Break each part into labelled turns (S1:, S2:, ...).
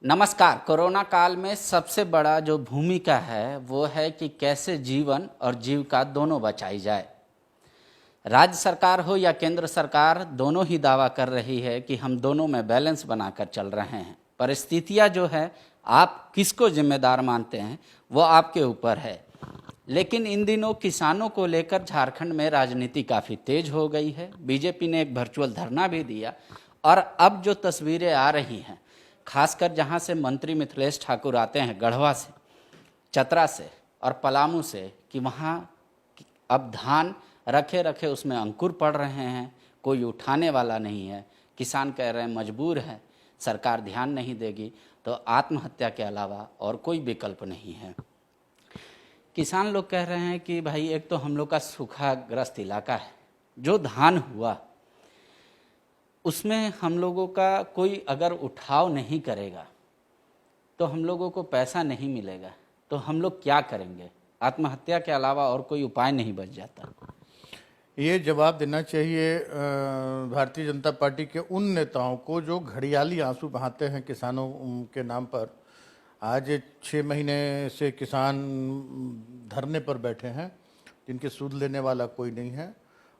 S1: नमस्कार। कोरोना काल में सबसे बड़ा जो भूमिका है वो है कि कैसे जीवन और जीविका दोनों बचाई जाए। राज्य सरकार हो या केंद्र सरकार, दोनों ही दावा कर रही है कि हम दोनों में बैलेंस बनाकर चल रहे हैं। परिस्थितियां जो है, आप किसको जिम्मेदार मानते हैं वो आपके ऊपर है। लेकिन इन दिनों किसानों को लेकर झारखंड में राजनीति काफ़ी तेज हो गई है। बीजेपी ने एक वर्चुअल धरना भी दिया और अब जो तस्वीरें आ रही हैं, खासकर जहां से मंत्री मिथिलेश ठाकुर आते हैं, गढ़वा से, चतरा से और पलामू से, कि वहाँ अब धान रखे रखे उसमें अंकुर पड़ रहे हैं, कोई उठाने वाला नहीं है। किसान कह रहे हैं मजबूर है, सरकार ध्यान नहीं देगी तो आत्महत्या के अलावा और कोई विकल्प नहीं है। किसान लोग कह रहे हैं कि भाई, एक तो हम लोग का सूखाग्रस्त इलाका है, जो धान हुआ उसमें हम लोगों का कोई अगर उठाव नहीं करेगा तो हम लोगों को पैसा नहीं मिलेगा, तो हम लोग क्या करेंगे। आत्महत्या के अलावा और कोई उपाय नहीं बच जाता।
S2: ये जवाब देना चाहिए भारतीय जनता पार्टी के उन नेताओं को जो घड़ियाली आंसू बहाते हैं किसानों के नाम पर। आज 6 महीने से किसान धरने पर बैठे हैं, जिनके सूद लेने वाला कोई नहीं है,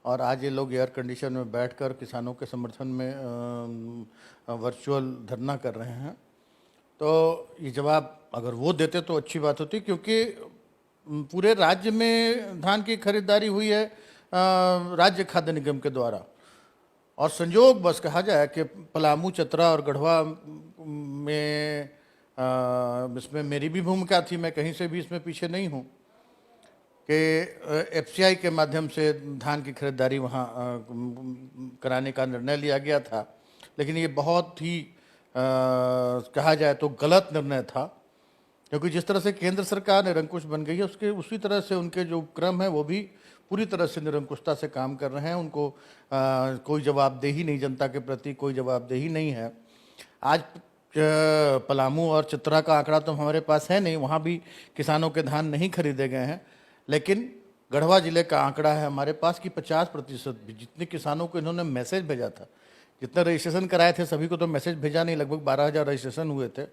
S2: और आज ये लोग एयर कंडीशन में बैठकर किसानों के समर्थन में वर्चुअल धरना कर रहे हैं। तो ये जवाब अगर वो देते तो अच्छी बात होती, क्योंकि पूरे राज्य में धान की खरीदारी हुई है राज्य खाद्य निगम के द्वारा। और संयोग बस कहा जाए कि पलामू, चतरा और गढ़वा में इसमें मेरी भी भूमिका थी। मैं कहीं से भी इसमें पीछे नहीं हूँ कि एफसीआई के माध्यम से धान की खरीदारी वहाँ कराने का निर्णय लिया गया था। लेकिन ये बहुत ही कहा जाए तो गलत निर्णय था, क्योंकि जिस तरह से केंद्र सरकार निरंकुश बन गई है, उसके उसी तरह से उनके जो उपक्रम है वो भी पूरी तरह से निरंकुशता से काम कर रहे हैं। उनको कोई जवाबदेही नहीं, जनता के प्रति कोई जवाबदेही नहीं है। आज पलामू और चतरा का आंकड़ा तो हमारे पास है नहीं, वहाँ भी किसानों के धान नहीं खरीदे गए हैं। लेकिन गढ़वा जिले का आंकड़ा है हमारे पास कि 50% भी जितने किसानों को इन्होंने मैसेज भेजा था, जितने रजिस्ट्रेशन कराए थे सभी को तो मैसेज भेजा नहीं, लगभग 12,000 रजिस्ट्रेशन हुए थे,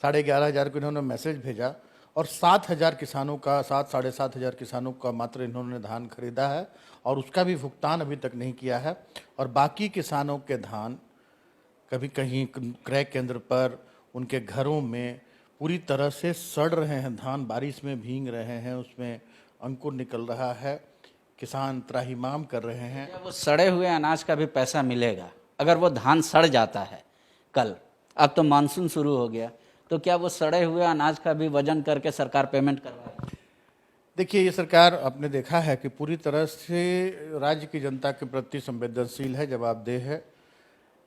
S2: 11,500 को इन्होंने मैसेज भेजा, और 7,000 किसानों का, 7-7,500 किसानों का मात्र इन्होंने धान खरीदा है, और उसका भी भुगतान अभी तक नहीं किया है। और बाकी किसानों के धान कभी कहीं क्रय केंद्र पर उनके घरों में पूरी तरह से सड़ रहे हैं, धान बारिश में भीग रहे हैं, उसमें अंकुर निकल रहा है, किसान त्राहिमाम कर रहे हैं।
S1: क्या वो सड़े हुए अनाज का भी पैसा मिलेगा? अगर वो धान सड़ जाता है कल, अब तो मानसून शुरू हो गया, तो क्या वो सड़े हुए अनाज का भी वजन करके सरकार पेमेंट करवाए?
S2: देखिए, ये सरकार आपने देखा है कि पूरी तरह से राज्य की जनता के प्रति संवेदनशील है, जवाबदेह है।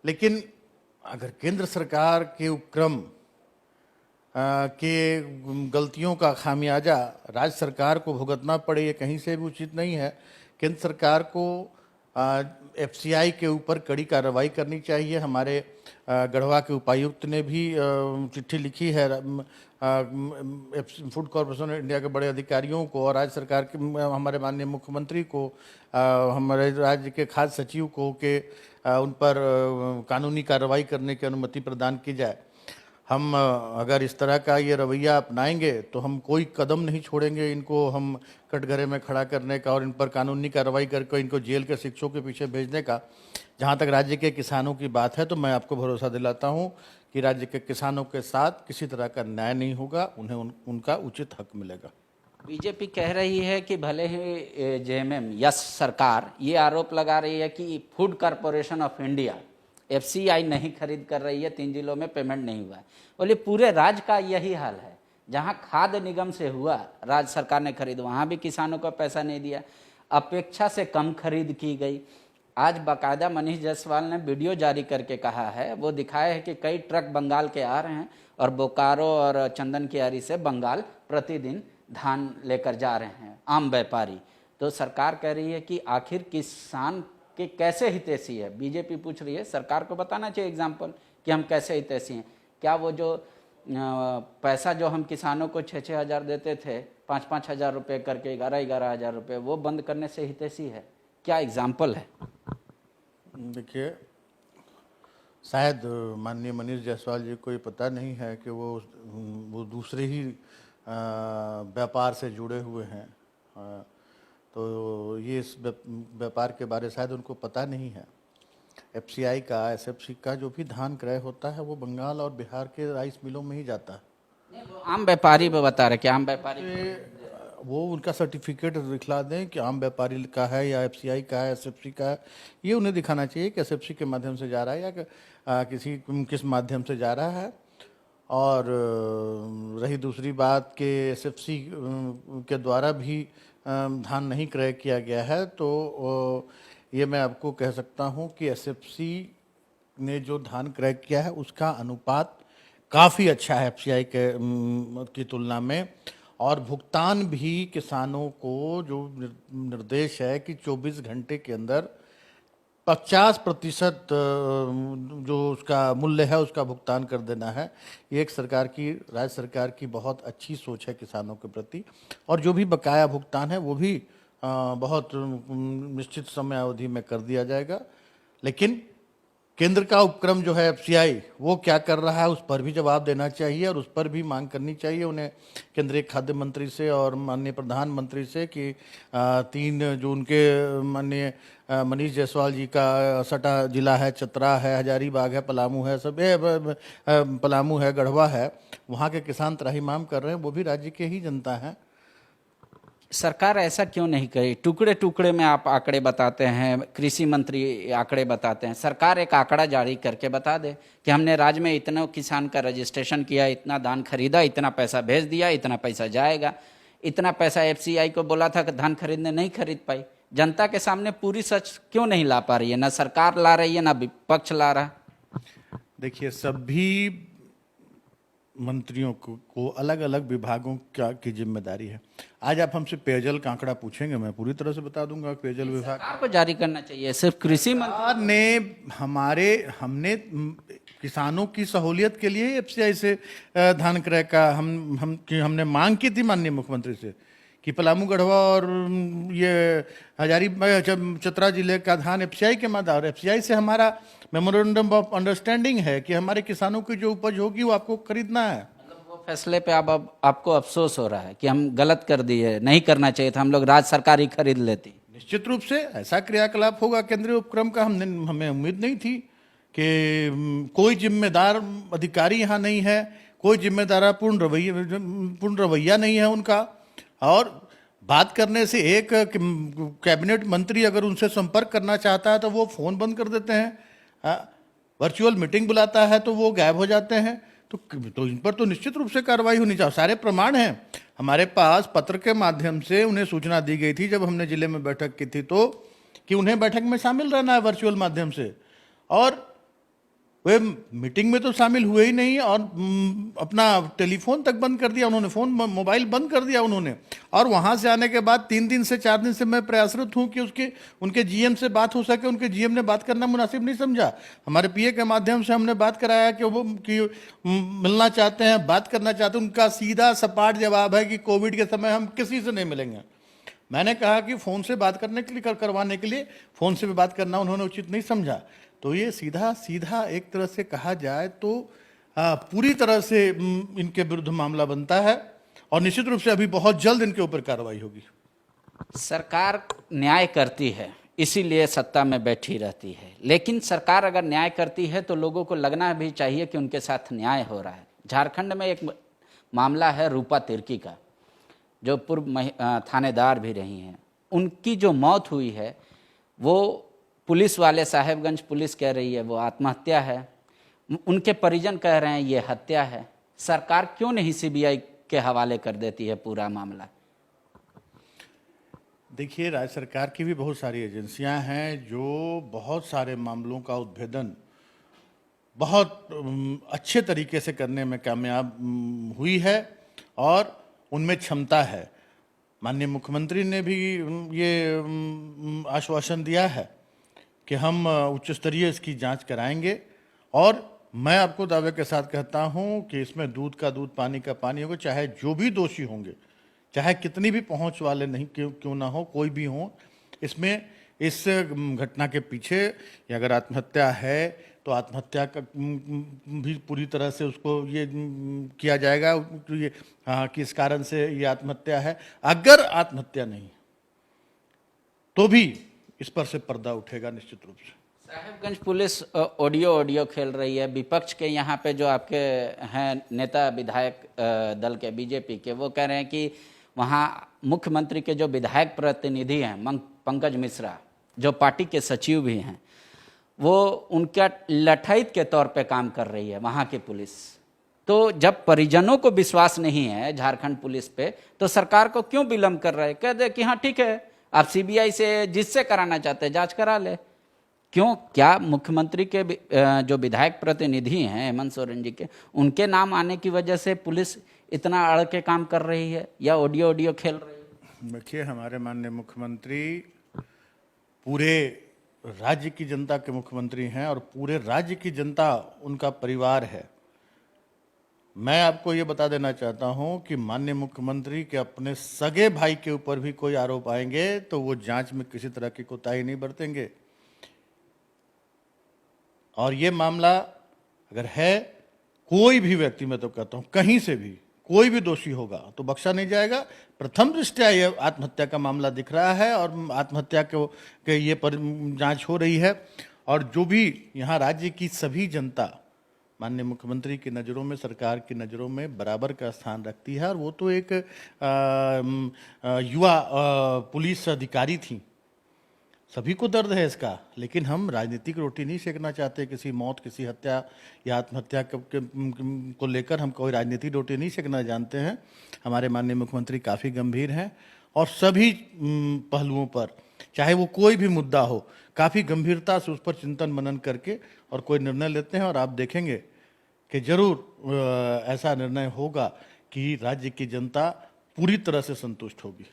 S2: लेकिन अगर केंद्र सरकार के उपक्रम के गलतियों का खामियाजा राज्य सरकार को भुगतना पड़े, ये कहीं से भी उचित नहीं है। केंद्र सरकार को एफसीआई के ऊपर कड़ी कार्रवाई करनी चाहिए। हमारे गढ़वा के उपायुक्त ने भी चिट्ठी लिखी है फूड कॉरपोरेशन इंडिया के बड़े अधिकारियों को और राज्य सरकार के हमारे माननीय मुख्यमंत्री को, हमारे राज्य के खाद्य सचिव को, कि उन पर कानूनी कार्रवाई करने की अनुमति प्रदान की जाए। हम अगर इस तरह का ये रवैया अपनाएंगे तो हम कोई कदम नहीं छोड़ेंगे इनको हम कटघरे में खड़ा करने का और इन पर कानूनी कार्रवाई करके इनको जेल के शिक्षों के पीछे भेजने का। जहाँ तक राज्य के किसानों की बात है तो मैं आपको भरोसा दिलाता हूँ कि राज्य के किसानों के साथ किसी तरह का न्याय नहीं होगा, उन्हें उनका उचित हक मिलेगा।
S1: बीजेपी कह रही है कि भले ही जेएमएम यस सरकार ये आरोप लगा रही है कि food corporation of India FCI नहीं खरीद कर रही है, 3 जिलों में पेमेंट नहीं हुआ है। बोले पूरे राज्य का यही हाल है। जहां खाद्य निगम से हुआ, राज्य सरकार ने खरीद, वहां भी किसानों को पैसा नहीं दिया, अपेक्षा से कम खरीद की गई। आज बाकायदा मनीष जायसवाल ने वीडियो जारी करके कहा है, वो दिखाया है कि कई ट्रक बंगाल के आ रहे हैं और बोकारो और चंदन कियारी से बंगाल प्रतिदिन धान लेकर जा रहे हैं आम व्यापारी। तो सरकार कह रही है कि आखिर किसान के कैसे हितैषी है। बीजेपी पूछ रही है, सरकार को बताना चाहिए एग्जाम्पल कि हम कैसे हितैषी हैं। क्या वो जो पैसा जो हम किसानों को 6-6 हज़ार देते थे, 5-5 हज़ार रुपये करके 11-11 हज़ार रुपये, वो बंद करने से हितैषी है? क्या एग्जाम्पल है?
S2: देखिए, शायद माननीय मनीष जायसवाल जी को ये पता नहीं है कि वो दूसरे ही व्यापार से जुड़े हुए हैं। तो ये इस व्यापार के बारे शायद उनको पता नहीं है। एफसीआई का, एसएफसी का जो भी धान क्रय होता है वो बंगाल और बिहार के राइस मिलों में ही जाता है।
S1: नहीं, वो आम व्यापारी भी बता रहे कि आम व्यापारी
S2: वो उनका सर्टिफिकेट दिखला दें कि आम व्यापारी का है या एफसीआई का है, एसएफसी का है। ये उन्हें दिखाना चाहिए कि एसएफसी के माध्यम से जा रहा है या किस माध्यम से जा रहा है। और रही दूसरी बात कि एसएफसी के द्वारा भी धान नहीं क्रय किया गया है, तो ये मैं आपको कह सकता हूँ कि एसएफसी ने जो धान क्रय किया है उसका अनुपात काफ़ी अच्छा है एफसीआई की तुलना में। और भुगतान भी किसानों को जो निर्देश है कि 24 घंटे के अंदर 50% जो उसका मूल्य है उसका भुगतान कर देना है। ये एक राज्य सरकार की बहुत अच्छी सोच है किसानों के प्रति। और जो भी बकाया भुगतान है वो भी बहुत निश्चित समय अवधि में कर दिया जाएगा। लेकिन केंद्र का उपक्रम जो है एफसीआई वो क्या कर रहा है उस पर भी जवाब देना चाहिए और उस पर भी मांग करनी चाहिए उन्हें केंद्रीय खाद्य मंत्री से और माननीय प्रधानमंत्री से कि 3 जून के माननीय मनीष जायसवाल जी का सटा जिला है, चतरा है, हजारीबाग है, पलामू है, पलामू है, गढ़वा है, वहाँ के किसान त्राहिमाम कर रहे हैं, वो भी राज्य के ही जनता हैं।
S1: सरकार ऐसा क्यों नहीं करे? टुकड़े टुकड़े में आप आंकड़े बताते हैं, कृषि मंत्री आंकड़े बताते हैं। सरकार एक आंकड़ा जारी करके बता दे कि हमने राज्य में इतने किसान का रजिस्ट्रेशन किया, इतना धान खरीदा, इतना पैसा भेज दिया, इतना पैसा जाएगा। इतना पैसा एफसीआई को बोला था कि धान खरीदने, नहीं खरीद पाई। जनता के सामने पूरी सच क्यों नहीं ला पा रही है? ना सरकार ला रही है, ना विपक्ष ला रहा।
S2: देखिए, सभी मंत्रियों को अलग अलग विभागों की जिम्मेदारी है। आज आप हमसे पेयजल का आंकड़ा पूछेंगे, मैं पूरी तरह से बता दूंगा। पेयजल विभाग
S1: को जारी करना चाहिए, सिर्फ कृषि मंत्री
S2: ने हमने किसानों की सहूलियत के लिए एफसीआई से धान क्रय का हमने मांग की थी माननीय मुख्यमंत्री से कि पलामू, गढ़वा और ये चतरा जिले का धान एफसीआई के माध्यम, और एफसीआई से हमारा मेमोरेंडम ऑफ अंडरस्टैंडिंग है कि हमारे किसानों की जो उपज होगी वो आपको खरीदना है।
S1: मतलब वो फैसले पे अब आपको अफसोस हो रहा है कि हम गलत कर दिए, नहीं करना चाहिए था, हम लोग राज्य सरकार ही खरीद लेती।
S2: निश्चित रूप से ऐसा क्रियाकलाप होगा केंद्रीय उपक्रम का, हमें उम्मीद नहीं थी कि कोई जिम्मेदार अधिकारी यहाँ नहीं है, कोई पूर्ण रवैया नहीं है उनका। और बात करने से एक कैबिनेट मंत्री अगर उनसे संपर्क करना चाहता है तो वो फोन बंद कर देते हैं, वर्चुअल मीटिंग बुलाता है तो वो गायब हो जाते हैं। तो इन पर तो निश्चित रूप से कार्रवाई होनी चाहिए। सारे प्रमाण हैं हमारे पास, पत्र के माध्यम से उन्हें सूचना दी गई थी जब हमने जिले में बैठक की थी तो, कि उन्हें बैठक में शामिल रहना है वर्चुअल माध्यम से, और वे मीटिंग में तो शामिल हुए ही नहीं और अपना टेलीफोन तक बंद कर दिया उन्होंने, मोबाइल बंद कर दिया उन्होंने। और वहां से आने के बाद 3 दिन से 4 दिन से मैं प्रयासरत हूं कि उनके जीएम से बात हो सके। उनके जीएम ने बात करना मुनासिब नहीं समझा। हमारे पीए के माध्यम से हमने बात कराया कि वो मिलना चाहते हैं, बात करना चाहते हैं। उनका सीधा सपाट जवाब है कि कोविड के समय हम किसी से नहीं मिलेंगे। मैंने कहा कि फ़ोन से बात करवाने के लिए फ़ोन से भी बात करना उन्होंने उचित नहीं समझा। तो ये सीधा एक तरह से कहा जाए तो पूरी तरह से इनके विरुद्ध मामला बनता है और निश्चित रूप से अभी बहुत जल्द इनके ऊपर कार्रवाई होगी।
S1: सरकार न्याय करती है, इसीलिए सत्ता में बैठी रहती है। लेकिन सरकार अगर न्याय करती है तो लोगों को लगना भी चाहिए कि उनके साथ न्याय हो रहा है। झारखंड में एक मामला है रूपा तिर्की का, जो पूर्व थानेदार भी रही हैं। उनकी जो मौत हुई है वो पुलिस वाले, साहेबगंज पुलिस कह रही है वो आत्महत्या है, उनके परिजन कह रहे हैं ये हत्या है। सरकार क्यों नहीं सीबीआई के हवाले कर देती है पूरा मामला?
S2: देखिए, राज्य सरकार की भी बहुत सारी एजेंसियां हैं जो बहुत सारे मामलों का उद्भेदन बहुत अच्छे तरीके से करने में कामयाब हुई है और उनमें क्षमता है। माननीय मुख्यमंत्री ने भी ये आश्वासन दिया है कि हम उच्च स्तरीय इसकी जांच कराएंगे। और मैं आपको दावे के साथ कहता हूं कि इसमें दूध का दूध, पानी का पानी होगा। चाहे जो भी दोषी होंगे, चाहे कितनी भी पहुंच वाले नहीं क्यों ना हो, कोई भी हो, इसमें इस घटना के पीछे अगर आत्महत्या है तो आत्महत्या का भी पूरी तरह से उसको ये किया जाएगा कि ये हाँ किस कारण से ये आत्महत्या है। अगर आत्महत्या नहीं तो भी इस पर से पर्दा उठेगा निश्चित रूप से।
S1: साहेबगंज पुलिस ऑडियो खेल रही है। विपक्ष के यहाँ पे जो आपके हैं नेता विधायक दल के बीजेपी के, वो कह रहे हैं कि वहाँ मुख्यमंत्री के जो विधायक प्रतिनिधि हैं पंकज मिश्रा, जो पार्टी के सचिव भी हैं, वो उनका लठैत के तौर पे काम कर रही है वहाँ की पुलिस। तो जब परिजनों को विश्वास नहीं है झारखंड पुलिस पे, तो सरकार को क्यों विलम्ब कर रहे हैं? कह दे कि हाँ ठीक है, आप सीबीआई से जिससे कराना चाहते हैं जांच करा ले। क्यों? क्या मुख्यमंत्री के जो विधायक प्रतिनिधि हैं हेमंत सोरेन जी के, उनके नाम आने की वजह से पुलिस इतना अड़ के काम कर रही है या ऑडियो खेल रही है?
S2: देखिए, हमारे माननीय मुख्यमंत्री पूरे राज्य की जनता के मुख्यमंत्री हैं और पूरे राज्य की जनता उनका परिवार है। मैं आपको ये बता देना चाहता हूं कि माननीय मुख्यमंत्री के अपने सगे भाई के ऊपर भी कोई आरोप आएंगे तो वो जांच में किसी तरह की कोताही नहीं बरतेंगे। और ये मामला अगर है, कोई भी व्यक्ति, मैं तो कहता हूं कहीं से भी कोई भी दोषी होगा तो बख्शा नहीं जाएगा। प्रथम दृष्टया ये आत्महत्या का मामला दिख रहा है और आत्महत्या के ये पर जांच हो रही है। और जो भी यहाँ राज्य की सभी जनता माननीय मुख्यमंत्री की नज़रों में, सरकार की नज़रों में बराबर का स्थान रखती है। और वो तो एक युवा पुलिस अधिकारी थी, सभी को दर्द है इसका, लेकिन हम राजनीतिक रोटी नहीं सेकना चाहते। किसी मौत, किसी हत्या या आत्महत्या को लेकर हम कोई राजनीतिक रोटी नहीं सेकना जानते हैं। हमारे माननीय मुख्यमंत्री काफ़ी गंभीर हैं और सभी पहलुओं पर, चाहे वो कोई भी मुद्दा हो, काफ़ी गंभीरता से उस पर चिंतन मनन करके और कोई निर्णय लेते हैं। और आप देखेंगे कि जरूर ऐसा निर्णय होगा कि राज्य की जनता पूरी तरह से संतुष्ट होगी।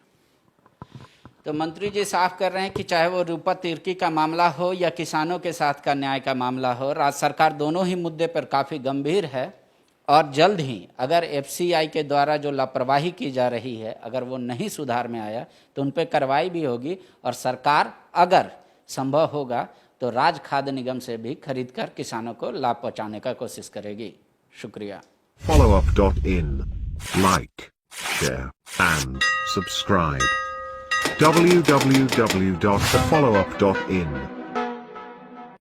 S1: तो मंत्री जी साफ कर रहे हैं कि चाहे वो रूपा तिर्की का मामला हो या किसानों के साथ का न्याय का मामला हो, राज्य सरकार दोनों ही मुद्दे पर काफ़ी गंभीर है और जल्द ही अगर एफसीआई के द्वारा जो लापरवाही की जा रही है, अगर वो नहीं सुधार में आया तो उन पर कार्रवाई भी होगी। और सरकार अगर संभव होगा तो राज्य खाद्य निगम से भी खरीद कर किसानों को लाभ पहुंचाने का कोशिश करेगी। शुक्रिया।
S3: Followup.in, like, share and subscribe. www.thefollowup.in